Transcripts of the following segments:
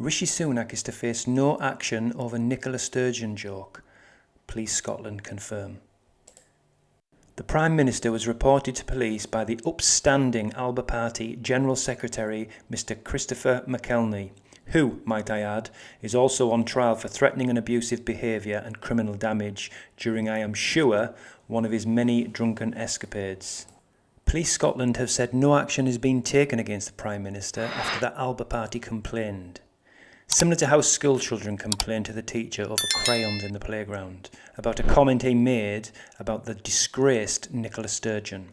Rishi Sunak is to face no action over Nicola Sturgeon joke. Police Scotland confirm. The Prime Minister was reported to police by the upstanding Alba Party General Secretary Mr Christopher McElney, who, might I add, is also on trial for threatening and abusive behaviour and criminal damage during, I am sure, one of his many drunken escapades. Police Scotland have said no action has been taken against the Prime Minister after the Alba Party complained. Similar to how school children complained to the teacher over crayons in the playground about a comment he made about the disgraced Nicola Sturgeon.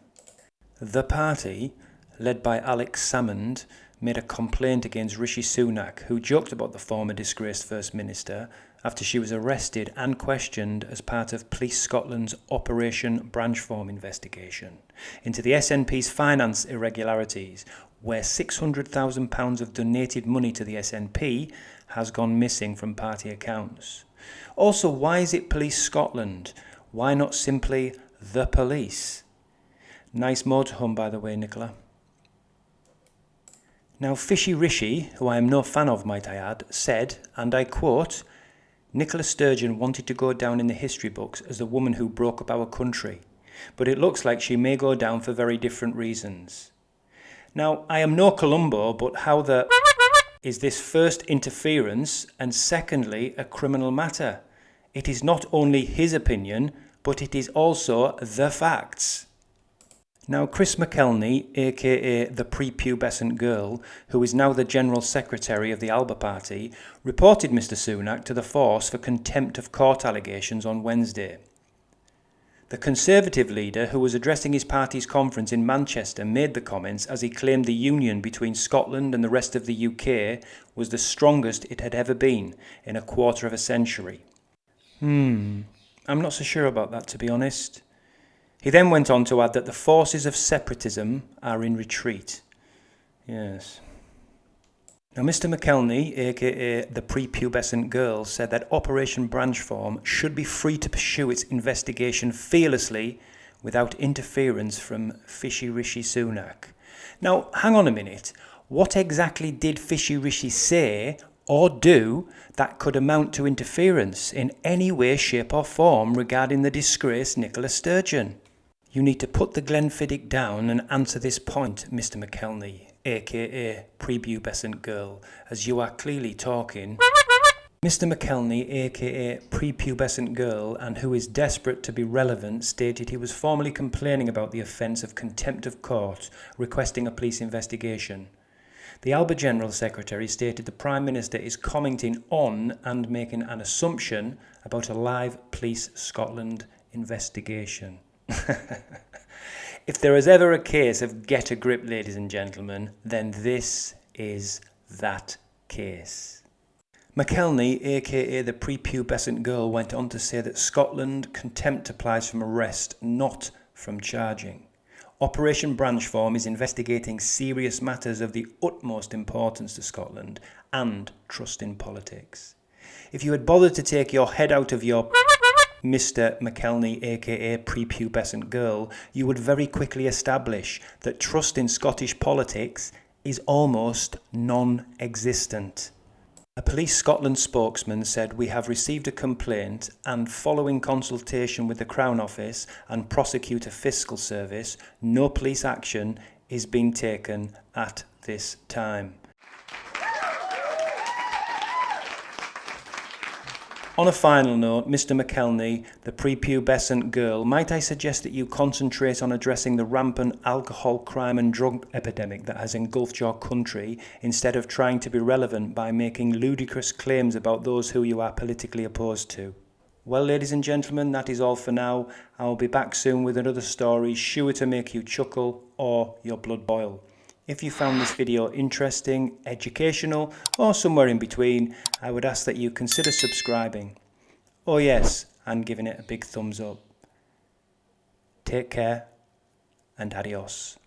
The party, led by Alex Salmond, made a complaint against Rishi Sunak, who joked about the former disgraced First Minister after she was arrested and questioned as part of Police Scotland's Operation Branchform investigation into the SNP's finance irregularities, where £600,000 of donated money to the SNP has gone missing from party accounts. Also, why is it Police Scotland? Why not simply the police? Nice motorhome, by the way, Nicola. Now, Fishy Rishi, who I am no fan of, might I add, said, and I quote, "Nicola Sturgeon wanted to go down in the history books as the woman who broke up our country, but it looks like she may go down for very different reasons." Now, I am no Columbo, but how the is this first interference and secondly a criminal matter? It is not only his opinion, but it is also the facts. Now, Chris McElney, aka the prepubescent girl, who is now the General Secretary of the Alba Party, reported Mr Sunak to the force for contempt of court allegations on Wednesday. The Conservative leader, who was addressing his party's conference in Manchester, made the comments as he claimed the union between Scotland and the rest of the UK was the strongest it had ever been in a quarter of a century. I'm not so sure about that, to be honest. He then went on to add that the forces of separatism are in retreat. Yes. Now, Mr McElney, aka the prepubescent girl, said that Operation Branchform should be free to pursue its investigation fearlessly without interference from Fishy Rishi Sunak. Now, hang on a minute. What exactly did Fishy Rishi say or do that could amount to interference in any way, shape or form regarding the disgraced Nicola Sturgeon? You need to put the Glenfiddich down and answer this point, Mr McElney, aka prepubescent girl, as you are clearly talking. Mr McElney, aka prepubescent girl, and who is desperate to be relevant, stated he was formally complaining about the offence of contempt of court, requesting a police investigation. The Alba General Secretary stated the Prime Minister is commenting on and making an assumption about a live Police Scotland investigation. If there is ever a case of get a grip, ladies and gentlemen, then this is that case. McElney, aka the prepubescent girl, went on to say that Scotland contempt applies from arrest, not from charging. Operation Branchform is investigating serious matters of the utmost importance to Scotland and trust in politics. If you had bothered to take your head out of your Mr McElney, aka prepubescent girl, you would very quickly establish that trust in Scottish politics is almost non-existent. A Police Scotland spokesman said, "We have received a complaint and following consultation with the Crown Office and Prosecutor Fiscal Service, no police action is being taken at this time." On a final note, Mr McElney, the prepubescent girl, might I suggest that you concentrate on addressing the rampant alcohol, crime and drug epidemic that has engulfed your country instead of trying to be relevant by making ludicrous claims about those who you are politically opposed to. Well, ladies and gentlemen, that is all for now. I'll be back soon with another story sure to make you chuckle or your blood boil. If you found this video interesting, educational, or somewhere in between, I would ask that you consider subscribing. Oh yes, and giving it a big thumbs up. Take care, and adios.